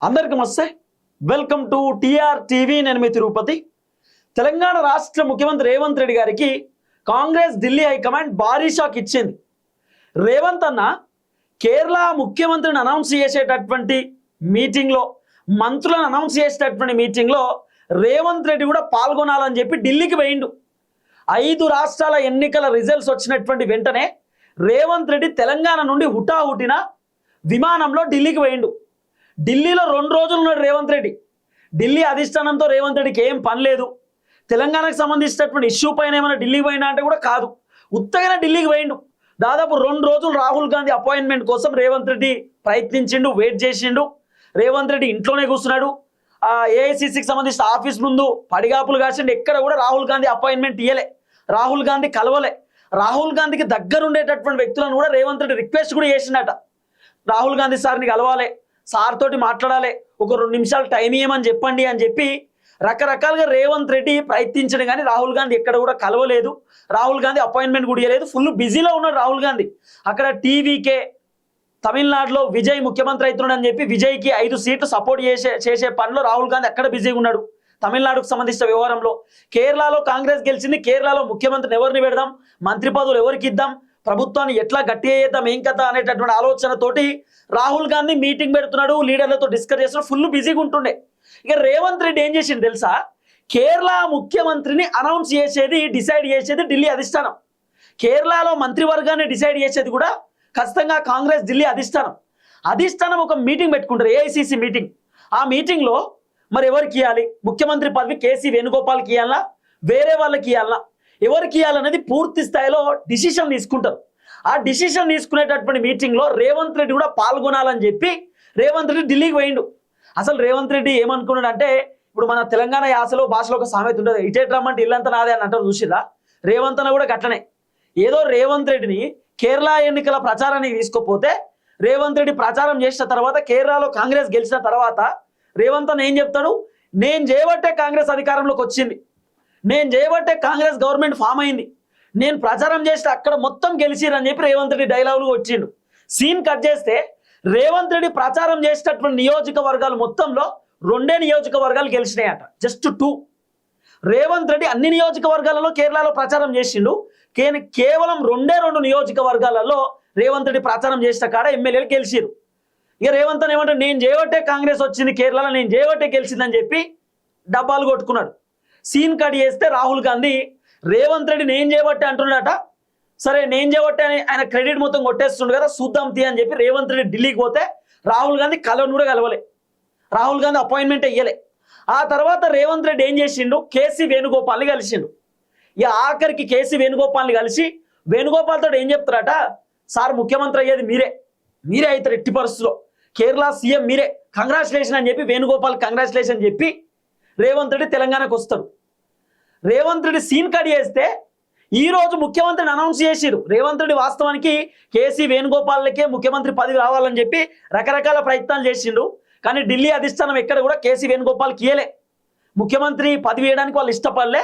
అందరికీ నమస్తే. Welcome to TR TV. నేను మీ తిరుపతి. తెలంగాణ రాష్ట్ర ముఖ్యమంత్రి రేవంత్ రెడ్డి గారికి కాంగ్రెస్ ఢిల్లీ హైకమాండ్ భారీ షాక్ ఇచ్చింది. రేవంత్ అన్న కేరళ ముఖ్యమంత్రిని అనౌన్స్ చేసేటటువంటి మీటింగ్లో, మంత్రులను అనౌన్స్ చేసేటటువంటి మీటింగ్లో రేవంత్ రెడ్డి కూడా పాల్గొనాలని చెప్పి ఢిల్లీకి పోయిండు. 5 రాష్ట్రాల ఎన్నికల రిజల్ట్స్ వచ్చినటువంటి వెంటనే రేవంత్ రెడ్డి తెలంగాణ నుండి హుటాహుటిన విమానంలో ఢిల్లీకి పోయిండు. ఢిల్లీలో 2 రోజులు ఉన్నాడు రేవంత్ రెడ్డి. ఢిల్లీ అధిష్టానంతో రేవంత్ రెడ్డికి ఏం పని లేదు. తెలంగాణకు సంబంధించినటువంటి ఇష్యూ పైన ఏమైనా ఢిల్లీకి పోయినా అంటే కూడా కాదు, ఉత్తగానే ఢిల్లీకి పోయిండు. దాదాపు 2 రోజులు రాహుల్ గాంధీ అపాయింట్మెంట్ కోసం రేవంత్ రెడ్డి ప్రయత్నించిండు, వెయిట్ చేసిండు. రేవంత్ రెడ్డి ఇంట్లోనే కూర్చున్నాడు. ఏఐసిసికి సంబంధించిన ఆఫీస్ ముందు పడిగాపులు కాసిండు. ఎక్కడ కూడా రాహుల్ గాంధీ అపాయింట్మెంట్ ఇయ్యలే, రాహుల్ గాంధీ కలవలే. రాహుల్ గాంధీకి దగ్గర ఉండేటటువంటి వ్యక్తులను కూడా రేవంత్ రెడ్డి రిక్వెస్ట్ కూడా చేసిండట. రాహుల్ గాంధీ సార్ని కలవాలి, సార్ తోటి మాట్లాడాలి, ఒక 2 నిమిషాలు టైం ఇవ్వమని చెప్పండి అని చెప్పి రకరకాలుగా రేవంత్ రెడ్డి ప్రయత్నించడం కానీ రాహుల్ గాంధీ ఎక్కడ కూడా కలవలేదు. రాహుల్ గాంధీ అపాయింట్మెంట్ కూడా ఇవ్వలేదు. ఫుల్ బిజీలో ఉన్నాడు రాహుల్ గాంధీ. అక్కడ టీవీకే తమిళనాడులో విజయ్ ముఖ్యమంత్రి అవుతున్నాడు అని చెప్పి విజయ్కి 5 సీట్లు సపోర్ట్ చేసే పనిలో రాహుల్ గాంధీ అక్కడ బిజీగా ఉన్నాడు తమిళనాడుకు సంబంధించిన వ్యవహారంలో. కేరళలో కాంగ్రెస్ గెలిచింది. కేరళలో ముఖ్యమంత్రిని ఎవరిని పెడదాం, మంత్రి పదవులు ఎవరికి ఇద్దాం, ప్రభుత్వాన్ని ఎట్లా గట్టిగా చేద్దాం, ఏం కథ అనేటటువంటి ఆలోచనతోటి రాహుల్ గాంధీ మీటింగ్ పెడుతున్నాడు, లీడర్లతో డిస్కస్ చేస్తున్నాడు, ఫుల్ బిజీగా ఉంటుండే. ఇక రేవంత్ రెడ్డి ఏం చేసిండు తెలుసా? కేరళ ముఖ్యమంత్రిని అనౌన్స్ చేసేది, డిసైడ్ చేసేది ఢిల్లీ అధిష్టానం. కేరళలో మంత్రివర్గాన్ని డిసైడ్ చేసేది కూడా ఖచ్చితంగా కాంగ్రెస్ ఢిల్లీ అధిష్టానం ఒక మీటింగ్ పెట్టుకుంటారు, ఏఐసిసి మీటింగ్. ఆ మీటింగ్లో మరి ఎవరికి ఇవ్వాలి, ముఖ్యమంత్రి పదవి కేసీ వేణుగోపాల్కి ఇవ్వాలా, వేరే వాళ్ళకి ఇవ్వాలా, ఎవరికి ఇవ్వాలనేది పూర్తి స్థాయిలో డిసిషన్ తీసుకుంటారు. ఆ డిసిషన్ తీసుకునేటటువంటి మీటింగ్లో రేవంత్ రెడ్డి కూడా పాల్గొనాలని చెప్పి రేవంత్ రెడ్డి ఢిల్లీకి పోయిండు. అసలు రేవంత్ రెడ్డి ఏమనుకున్నాడు అంటే, ఇప్పుడు మన తెలంగాణ యాసలో భాషలో ఒక సామెత ఉంటుంది, ఇటేట్ రమ్మంటే ఇల్లంతా నాదే అని అంటారు చూసిరా. రేవంత్ అన్న కూడా గట్లనే. ఏదో రేవంత్ రెడ్డిని కేరళ ఎన్నికల ప్రచారానికి తీసుకుపోతే రేవంత్ రెడ్డి ప్రచారం చేసిన తర్వాత, కేరళలో కాంగ్రెస్ గెలిచిన తర్వాత రేవంత్ అన్న ఏం చెప్తాడు, నేను చేయబట్టే కాంగ్రెస్ అధికారంలోకి వచ్చింది, నేను చేయబట్టే కాంగ్రెస్ గవర్నమెంట్ ఫామ్ అయింది, నేను ప్రచారం చేస్తే అక్కడ మొత్తం గెలిచిరని చెప్పి రేవంత్ రెడ్డి డైలాగులు వచ్చిండు. సీన్ కట్ చేస్తే రేవంత్ రెడ్డి ప్రచారం చేసేటటువంటి నియోజకవర్గాలు మొత్తంలో 2 నియోజకవర్గాలు గెలిచినాయట, జస్ట్ 2. రేవంత్ రెడ్డి అన్ని నియోజకవర్గాలలో కేరళలో ప్రచారం చేసిండు, కేవలం 2 నియోజకవర్గాలలో రేవంత్ రెడ్డి ప్రచారం చేసిన కాడ ఎమ్మెల్యేలు గెలిచిరు. ఇక రేవంత్ అని ఏమంటే, నేను చేయబట్టే కాంగ్రెస్ వచ్చింది కేరళలో, నేను చేయబట్టే గెలిచిందని చెప్పి డబ్బాలు కొట్టుకున్నాడు. సీన్ కట్ చేస్తే రాహుల్ గాంధీ రేవంత్ రెడ్డి నేను చేయబట్టే అంటున్నాడట. సరే నేను చేయబట్టే అని ఆయన క్రెడిట్ మొత్తం కొట్టేస్తుండు కదా, చూద్దాం తీ అని చెప్పి రేవంత్ రెడ్డి ఢిల్లీకి పోతే రాహుల్ గాంధీ కలవని కూడా కలవలే, రాహుల్ గాంధీ అపాయింట్మెంట్ ఇయ్యలే. ఆ తర్వాత రేవంత్ రెడ్డి ఏం చేసిండు, కేసీ వేణుగోపాల్ని కలిసిండు. ఇక ఆఖరికి కేసీ వేణుగోపాల్ని కలిసి వేణుగోపాల్తో ఏం చెప్తారట, సార్ ముఖ్యమంత్రి అయ్యేది మీరే అవుతారు ఎట్టి పరిస్థితుల్లో, కేరళ సీఎం మీరే, కంగ్రాచులేషన్ అని చెప్పి వేణుగోపాల్ కంగ్రాచులేషన్ చెప్పి రేవంత్ రెడ్డి తెలంగాణకు వస్తాడు. రేవంత్ రెడ్డి సీన్ కట్ చేస్తే ఈ రోజు ముఖ్యమంత్రిని అనౌన్స్ చేసిరు. రేవంత్ రెడ్డి వాస్తవానికి కేసీ వేణుగోపాల్కే ముఖ్యమంత్రి పదవి రావాలని చెప్పి రకరకాల ప్రయత్నాలు చేసిండు. కానీ ఢిల్లీ అధిష్టానం ఎక్కడ కూడా కేసీ వేణుగోపాల్కి ఇయ్యలే, ముఖ్యమంత్రి పదవి వేయడానికి వాళ్ళు ఇష్టపడలే,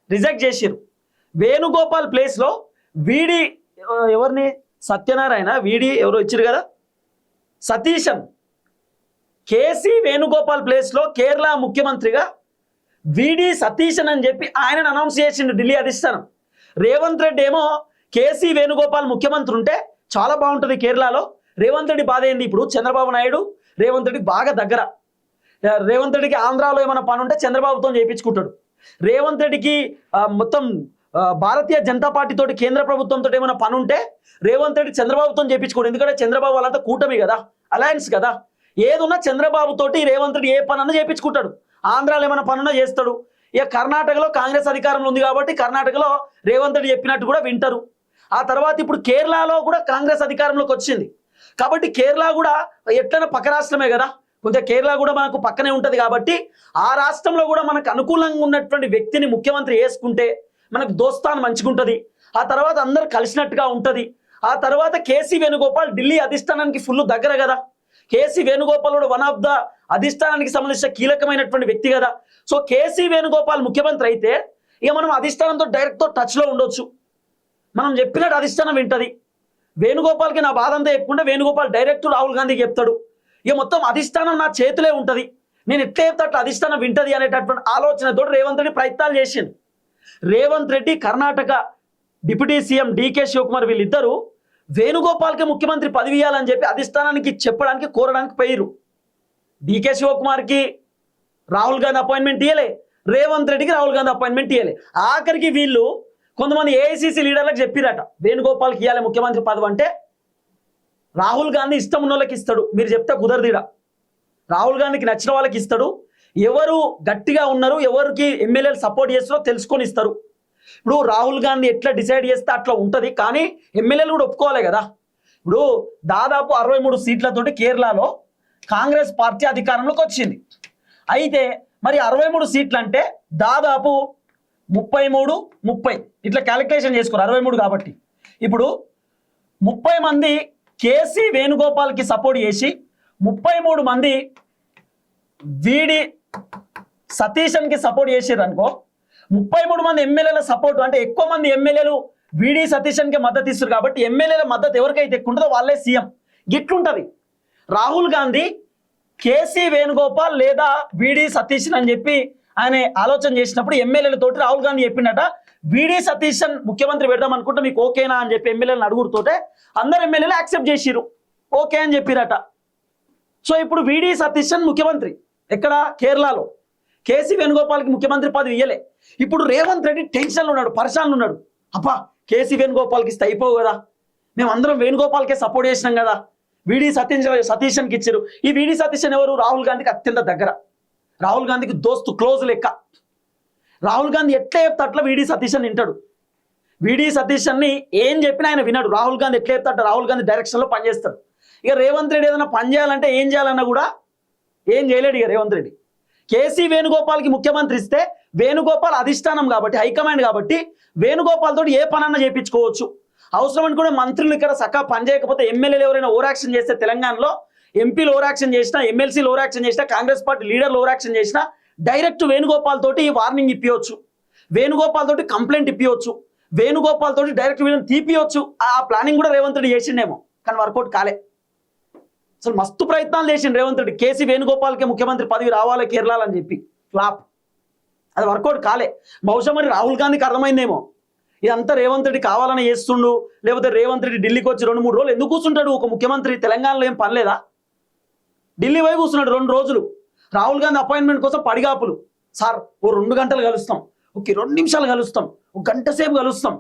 రిజెక్ట్ చేసిరు. వేణుగోపాల్ ప్లేస్లో ఎవరిని సత్యనారాయణ ఎవరో ఇచ్చారు కదా, సతీశన్, కేసీ వేణుగోపాల్ ప్లేస్లో కేరళ ముఖ్యమంత్రిగా విడి సతీశన్ అని చెప్పి ఆయనను అనౌన్స్ చేసిండు ఢిల్లీ అధిష్టానం. రేవంత్ రెడ్డి ఏమో కేసీ వేణుగోపాల్ ముఖ్యమంత్రి ఉంటే చాలా బాగుంటుంది కేరళలో. రేవంత్ రెడ్డి బాధ ఏంది, ఇప్పుడు చంద్రబాబు నాయుడు రేవంత్ రెడ్డికి బాగా దగ్గర. రేవంత్ రెడ్డికి ఆంధ్రాలో ఏమైనా పని ఉంటే చంద్రబాబుతో చేయించుకుంటాడు. రేవంత్ రెడ్డికి మొత్తం భారతీయ జనతా పార్టీ తోటి, కేంద్ర ప్రభుత్వంతో ఏమైనా పని ఉంటే రేవంత్ రెడ్డి చంద్రబాబుతో చేయించుకోడు. ఎందుకంటే చంద్రబాబు వాళ్ళంతా కూటమి కదా, అలయన్స్ కదా. ఏదున్నా చంద్రబాబు తోటి రేవంత్ రెడ్డి ఏ పనన్నా చేయించుకుంటాడు. ఆంధ్రాలో ఏమైనా పనున్నా చేస్తాడు. ఇక కర్ణాటకలో కాంగ్రెస్ అధికారంలో ఉంది కాబట్టి కర్ణాటకలో రేవంత్ రెడ్డి చెప్పినట్టు కూడా వింటారు. ఆ తర్వాత ఇప్పుడు కేరళలో కూడా కాంగ్రెస్ అధికారంలోకి వచ్చింది కాబట్టి కేరళ కూడా ఎట్లైనా పక్క రాష్ట్రమే కదా, కొంచెం కేరళ కూడా మనకు పక్కనే ఉంటుంది కాబట్టి ఆ రాష్ట్రంలో కూడా మనకు అనుకూలంగా ఉన్నటువంటి వ్యక్తిని ముఖ్యమంత్రి వేసుకుంటే మనకు దోస్తాను మంచిగా ఉంటుంది. ఆ తర్వాత అందరు కలిసినట్టుగా ఉంటుంది. ఆ తర్వాత కేసీ వేణుగోపాల్ ఢిల్లీ అధిష్టానానికి ఫుల్ దగ్గర కదా. కేసీ వేణుగోపాల్ కూడా వన్ ఆఫ్ ద అధిష్టానానికి సంబంధించిన కీలకమైనటువంటి వ్యక్తి కదా. సో కేసీ వేణుగోపాల్ ముఖ్యమంత్రి అయితే ఇక మనం అధిష్టానంతో డైరెక్ట్తో టచ్లో ఉండొచ్చు, మనం చెప్పినట్టు అధిష్టానం వింటది. వేణుగోపాల్కి నా బాధ అంతా చెప్పుకుంటే వేణుగోపాల్ డైరెక్ట్ రాహుల్ గాంధీకి చెప్తాడు, ఇక మొత్తం అధిష్టానం నా చేతిలో ఉంటుంది, నేను ఎట్లా చెప్తే అట్లా అధిష్టానం వింటది అనేటటువంటి ఆలోచనతో రేవంత్ రెడ్డి ప్రయత్నాలు చేసిండు. Revanth Reddy Karnataka deputy CM DK Shivakumar వీళ్ళిద్దరూ వేణుగోపాల్కి ముఖ్యమంత్రి పదవి ఇవ్వాలని చెప్పి అధిష్టానానికి చెప్పడానికి కోరడానికి పోయిరు. డీకే శివకుమార్కి రాహుల్ గాంధీ అపాయింట్మెంట్ ఇవ్వలే, రేవంత్ రెడ్డికి రాహుల్ గాంధీ అపాయింట్మెంట్ ఇవ్వలే. ఆఖరికి వీళ్ళు కొంతమంది ఏఐసిసి లీడర్లకు చెప్పిరట వేణుగోపాల్కి ఇవ్వాలి ముఖ్యమంత్రి పదవి అంటే రాహుల్ గాంధీ ఇష్టం ఉన్న వాళ్ళకి ఇస్తాడు, మీరు చెప్తే కుదరదిరా. రాహుల్ గాంధీకి నచ్చిన వాళ్ళకి ఇస్తాడు, ఎవరు గట్టిగా ఉన్నారు ఎవరికి ఎమ్మెల్యేలు సపోర్ట్ చేస్తారో తెలుసుకొని ఇస్తారు. ఇప్పుడు రాహుల్ గాంధీ ఎట్లా డిసైడ్ చేస్తే అట్లా ఉంటుంది, కానీ ఎమ్మెల్యేలు కూడా ఒప్పుకోవాలి కదా. ఇప్పుడు దాదాపు 63 సీట్లతోటి కేరళలో కాంగ్రెస్ పార్టీ అధికారంలోకి వచ్చింది. అయితే మరి 63 సీట్లు అంటే దాదాపు 33-30 ఇట్లా క్యాలిక్యులేషన్ చేసుకోరు, 63 కాబట్టి. ఇప్పుడు 30 మంది కేసీ వేణుగోపాల్కి సపోర్ట్ చేసి 33 మంది వీడి సతీశన్కి సపోర్ట్ చేసారు అనుకో, 33 మంది ఎమ్మెల్యేల సపోర్ట్ అంటే ఎక్కువ మంది ఎమ్మెల్యేలు వీడి సతీశన్కి మద్దతు ఇస్తారు కాబట్టి ఎమ్మెల్యేల మద్దతు ఎవరికైతే ఎక్కువ ఉంటుందో వాళ్ళే సీఎం. గిట్లుంటది. రాహుల్ గాంధీ కేసీ వేణుగోపాల్ లేదా వీడి సతీశన్ అని చెప్పి ఆయన ఆలోచన చేసినప్పుడు ఎమ్మెల్యేలతోటి రాహుల్ గాంధీ చెప్పిండట వీడి సతీశన్ ముఖ్యమంత్రి పెడదాం అనుకుంటే మీకు ఓకేనా అని చెప్పి ఎమ్మెల్యేలను అడుగుతోటే అందరు ఎమ్మెల్యేలు యాక్సెప్ట్ చేసిరు, ఓకే అని చెప్పిరట. సో ఇప్పుడు వీడి సతీశన్ ముఖ్యమంత్రి ఎక్కడ కేరళలో, కేసీ వేణుగోపాల్కి ముఖ్యమంత్రి పదవి ఇయ్యలే. ఇప్పుడు రేవంత్ రెడ్డి టెన్షన్లో ఉన్నాడు, పరిశాన్లు ఉన్నాడు. అబ్బా కేసీ వేణుగోపాల్కి ఇస్తే అయిపోవు కదా, మేము అందరం వేణుగోపాల్కే సపోర్ట్ చేసినాం కదా, వీడి సతీశన్కి ఇచ్చారు. ఈ వీడి సతీశన్ ఎవరు? రాహుల్ గాంధీకి అత్యంత దగ్గర, రాహుల్ గాంధీకి దోస్తు, క్లోజ్ లెక్క. రాహుల్ గాంధీ ఎట్లా చెప్తే అట్లా వీడి సతీశన్ వింటాడు. వీడి సతీశన్ని ఏం చెప్పినా ఆయన విన్నాడు. రాహుల్ గాంధీ ఎట్లా చెప్తే అట్లా రాహుల్ గాంధీ డైరెక్షన్లో పనిచేస్తాడు. ఇక రేవంత్ రెడ్డి ఏదైనా పని చేయాలంటే ఏం చేయాలన్నా కూడా ఏం చేయలేడు ఇక రేవంత్ రెడ్డి. కేసీ వేణుగోపాల్కి ముఖ్యమంత్రి ఇస్తే వేణుగోపాల్ అధిష్టానం కాబట్టి, హైకమాండ్ కాబట్టి వేణుగోపాల్ తోటి ఏ పనన్నా చేయించుకోవచ్చు. అవసరం అనుకుంటే మంత్రులు ఇక్కడ సకా పని చేయకపోతే ఎమ్మెల్యేలు ఎవరైనా ఓవర్ యాక్షన్ చేస్తే తెలంగాణలో ఎంపీలు ఓవర్ యాక్షన్ చేసినా, ఎమ్మెల్సీలు ఓవర్ యాక్షన్ చేసినా, కాంగ్రెస్ పార్టీ లీడర్లు ఓవర్ యాక్షన్ చేసినా డైరెక్ట్ వేణుగోపాల్ తోటి వార్నింగ్ ఇప్పించవచ్చు, వేణుగోపాల్ తోటి కంప్లైంట్ ఇప్పించవచ్చు, వేణుగోపాల్ తోటి డైరెక్ట్ వీళ్ళని తీపియవచ్చు. ఆ ప్లానింగ్ కూడా రేవంత్ రెడ్డి చేసిండేమో, కానీ వర్కౌట్ కాలే. అసలు మస్తు ప్రయత్నాలు చేసిండు రేవంత్ రెడ్డి, కేసీ వేణుగోపాల్కి ముఖ్యమంత్రి పదవి రావాలి కేరళలో అని చెప్పి, ఫ్లాప్. అది వర్కౌట్ కాలే. బహుశా మరి రాహుల్ గాంధీకి అర్థమైందేమో ఇదంతా రేవంత్ రెడ్డి కావాలని చేస్తుండు, లేకపోతే రేవంత్ రెడ్డి ఢిల్లీకి వచ్చి 2-3 రోజులు ఎందుకు కూర్చుంటాడు ఒక ముఖ్యమంత్రి? తెలంగాణలో ఏం పనిలేదా? ఢిల్లీ పోయి కూర్చున్నాడు 2 రోజులు. రాహుల్ గాంధీ అపాయింట్మెంట్ కోసం పడిగాపులు. సార్ ఓ 2 గంటలు కలుస్తాం, ఓకే 2 నిమిషాలు కలుస్తాం, ఒక గంట సేపు కలుస్తాం,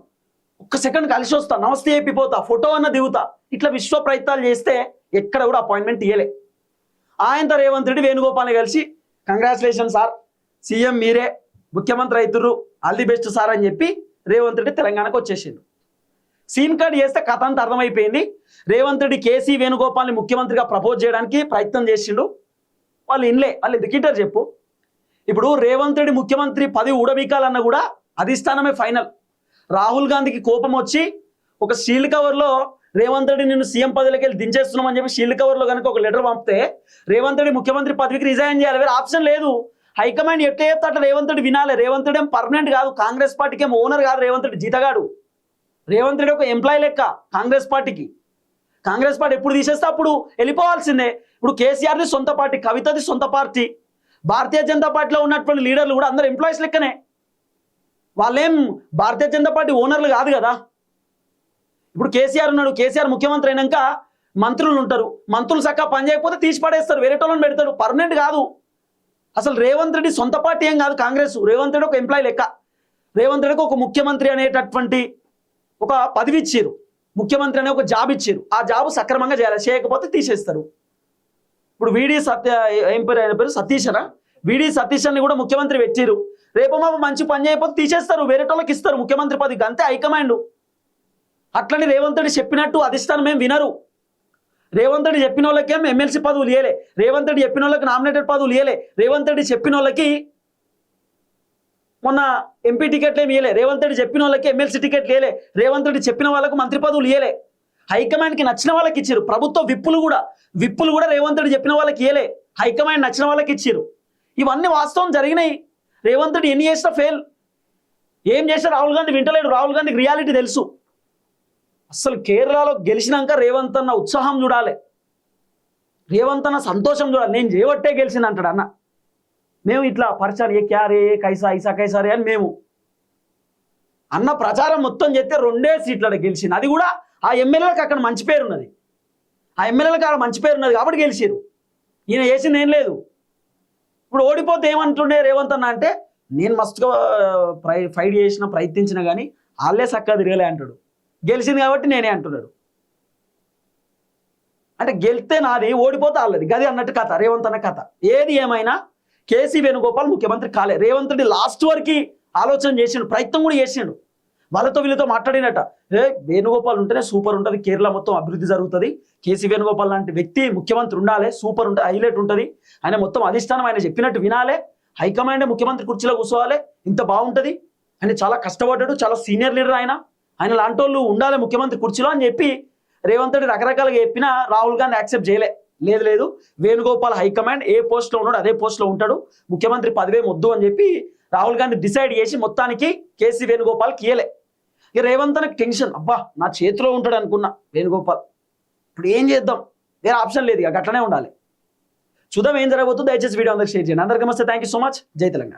ఒక్క సెకండ్ కలిసి వస్తా, నమస్తే చెప్పిపోతా, ఫోటో అన్న దిగుతా, ఇట్లా విశ్వ ప్రయత్నాలు చేస్తే ఎక్కడ కూడా అపాయింట్మెంట్ ఇవ్వలే. ఆయనతో రేవంత్ రెడ్డి వేణుగోపాల్ని కలిసి కంగ్రాచులేషన్ సార్, సీఎం మీరే, ముఖ్యమంత్రి అవుతుర్రు, ఆల్ ది బెస్ట్ సార్ అని చెప్పి రేవంత్ రెడ్డి తెలంగాణకు వచ్చేసిండు. సీన్ కార్డ్ చేస్తే కథ అంతా అర్థమైపోయింది. రేవంత్ రెడ్డి కేసీ వేణుగోపాల్ని ముఖ్యమంత్రిగా ప్రపోజ్ చేయడానికి ప్రయత్నం చేసిండు. వాళ్ళు ఇన్లే, వాళ్ళు ఎందుకు ఇంటారు చెప్పు? ఇప్పుడు రేవంత్ రెడ్డి ముఖ్యమంత్రి పదవి ఊడబీకాలన్నా కూడా అధిష్టానమే ఫైనల్. రాహుల్ గాంధీకి కోపం వచ్చి ఒక షీల్డ్ కవర్లో రేవంత్ రెడ్డి నిన్ను సీఎం పదవిలోకి వెళ్ళి దించేస్తున్నామని చెప్పి షీల్డ్ కవర్లో కనుక ఒక లెటర్ పంపితే రేవంత్ రెడ్డి ముఖ్యమంత్రి పదవికి రిజైన్ చేయాలి, వేరే ఆప్షన్ లేదు. హైకమాండ్ ఎట్లా చెప్తే అట్లా రేవంత్ రెడ్డి వినాలి. రేవంత్ రెడ్డి ఏం పర్మనెంట్ కాదు, కాంగ్రెస్ పార్టీకి ఏం ఓనర్ కాదు, రేవంత్ రెడ్డి జీతగాడు. రేవంత్ రెడ్డి ఒక ఎంప్లాయీ లెక్క కాంగ్రెస్ పార్టీకి. కాంగ్రెస్ పార్టీ ఎప్పుడు తీసేస్తే అప్పుడు వెళ్ళిపోవాల్సిందే. ఇప్పుడు కేసీఆర్ది సొంత పార్టీ, కవితది సొంత పార్టీ, భారతీయ జనతా పార్టీలో ఉన్నటువంటి లీడర్లు కూడా అందరు ఎంప్లాయీస్ లెక్కనే. వాళ్ళేం భారతీయ జనతా పార్టీ ఓనర్లు కాదు కదా. ఇప్పుడు కేసీఆర్ ఉన్నాడు, కేసీఆర్ ముఖ్యమంత్రి అయినాక మంత్రులు ఉంటారు, మంత్రులు చక్కగా పని చేయకపోతే తీసి పడేస్తారు, వేరే వాళ్ళని పెడతాడు, పర్మనెంట్ కాదు. అసలు రేవంత్ రెడ్డి సొంత పార్టీ ఏం కాదు కాంగ్రెస్. రేవంత్ రెడ్డి ఒక ఎంప్లాయీ లెక్క. రేవంత్ రెడ్డికి ఒక ముఖ్యమంత్రి అనేటటువంటి ఒక పదవి ఇచ్చారు, ముఖ్యమంత్రి అనే ఒక జాబ్ ఇచ్చారు. ఆ జాబ్ సక్రమంగా చేయాలి, చేయకపోతే తీసేస్తారు. ఇప్పుడు వీడి ఏం పేరు సతీశన, వీడి సతీశన్ని కూడా ముఖ్యమంత్రి పెట్టారు. రేపు మా మంచి పని చేయకపోతే తీసేస్తారు, వేరే వాళ్ళకి ఇస్తారు ముఖ్యమంత్రి పదవికి, అంతే హైకమాండ్. అట్లని రేవంత్ రెడ్డి చెప్పినట్టు అధిష్టానం ఏం వినరు. రేవంత్ రెడ్డి చెప్పిన వాళ్ళకేం ఎమ్మెల్సీ పదవులు ఇయ్యలే, రేవంత్ రెడ్డి చెప్పిన వాళ్ళకి నామినేటెడ్ పదవులు ఇయ్యలే, రేవంత్ రెడ్డి చెప్పిన వాళ్ళకి మొన్న ఎంపీ టికెట్లు ఏమి ఇయ్యలే, రేవంత్ రెడ్డి చెప్పిన వాళ్ళకి ఎమ్మెల్సీ టికెట్లు ఇయ్యలే, రేవంత్ రెడ్డి చెప్పిన వాళ్ళకు మంత్రి పదవులు ఇయ్యలే. హైకమాండ్కి నచ్చిన వాళ్ళకి ఇచ్చారు. ప్రభుత్వ విప్పులు కూడా రేవంత్ రెడ్డి చెప్పిన వాళ్ళకి ఇయ్యలే, హైకమాండ్ నచ్చిన వాళ్ళకి ఇచ్చారు. ఇవన్నీ వాస్తవం జరిగినాయి. రేవంత్ రెడ్డి ఎన్ని చేసినా ఫెయిల్. ఏం చేసినా రాహుల్ గాంధీ వింటలేడు, రాహుల్ గాంధీకి రియాలిటీ తెలుసు. అసలు కేరళలో గెలిచినాక రేవంత్ అన్న ఉత్సాహం చూడాలి. రేవంత్ అన్న సంతోషం చూడాలి, నేను చేయబట్టే గెలిచింది అంటాడు అన్న. మేము ఇట్లా పరిచయం ఏ క్యారే కైసా ఐసా కైసారే అని మేము అన్న ప్రచారం మొత్తం చేస్తే 2 సీట్ల గెలిచింది. అది కూడా ఆ ఎమ్మెల్యేలకు అక్కడ మంచి పేరు ఉన్నది, ఆ ఎమ్మెల్యేలకు అక్కడ మంచి పేరు ఉన్నది కాబట్టి గెలిచారు. ఈయన చేసింది ఏం లేదు. ఇప్పుడు ఓడిపోతే ఏమంటుండే రేవంత్ అన్న అంటే, నేను మస్తుగా ఫైట్ చేసిన ప్రయత్నించిన కానీ వాళ్ళే చక్కగా తిరగలే అంటాడు. గెలిచింది కాబట్టి నేనే అంటున్నాడు. అంటే గెలిస్తే నాది, ఓడిపోతే వాళ్ళది, గది అన్నట్టు కథ రేవంత్ అన్న కథ. ఏది ఏమైనా కేసీ వేణుగోపాల్ ముఖ్యమంత్రి కాలే. రేవంత్ రెడ్డి లాస్ట్ వరకు ఆలోచన చేసిండు, ప్రయత్నం కూడా చేసిండు. వాళ్ళతో వీళ్ళతో మాట్లాడినట్ట, వేణుగోపాల్ ఉంటేనే సూపర్ ఉంటుంది, కేరళ మొత్తం అభివృద్ధి జరుగుతుంది, కేసీ వేణుగోపాల్ లాంటి వ్యక్తి ముఖ్యమంత్రి ఉండాలి, సూపర్ ఉంటుంది, హైలైట్ ఉంటుంది, ఆయన మొత్తం అధిష్టానం ఆయన చెప్పినట్టు వినాలి, హైకమాండ్ ముఖ్యమంత్రి కుర్చీలో కూర్చోవాలి, ఇంత బాగుంటుంది, ఆయన చాలా కష్టపడ్డాడు, చాలా సీనియర్ లీడర్, ఆయన లాంటి వాళ్ళు ఉండాలి ముఖ్యమంత్రి కుర్చీలో అని చెప్పి రేవంత్ రెడ్డి రకరకాలుగా చెప్పినా రాహుల్ గాంధీ యాక్సెప్ట్ చేయలే. లేదు వేణుగోపాల్ హైకమాండ్ ఏ పోస్ట్లో ఉన్నాడు అదే పోస్ట్లో ఉంటాడు, ముఖ్యమంత్రి పదవే మొద్దు అని చెప్పి రాహుల్ గాంధీ డిసైడ్ చేసి మొత్తానికి కేసీ వేణుగోపాల్కి ఇయ్యలే. ఇక రేవంత్ అన్నకు టెన్షన్, అబ్బా నా చేతిలో ఉంటాడు అనుకున్నా వేణుగోపాల్, ఇప్పుడు ఏం చేద్దాం, వేరే ఆప్షన్ లేదు, ఇక అట్లనే ఉండాలి. చూద్దాం ఏం జరగబోతుందో. దయచేసి వీడియో అందరికి షేర్ చేయండి. అందరికీ నమస్తే, థ్యాంక్ యూ సో మచ్. జై తెలంగాణ.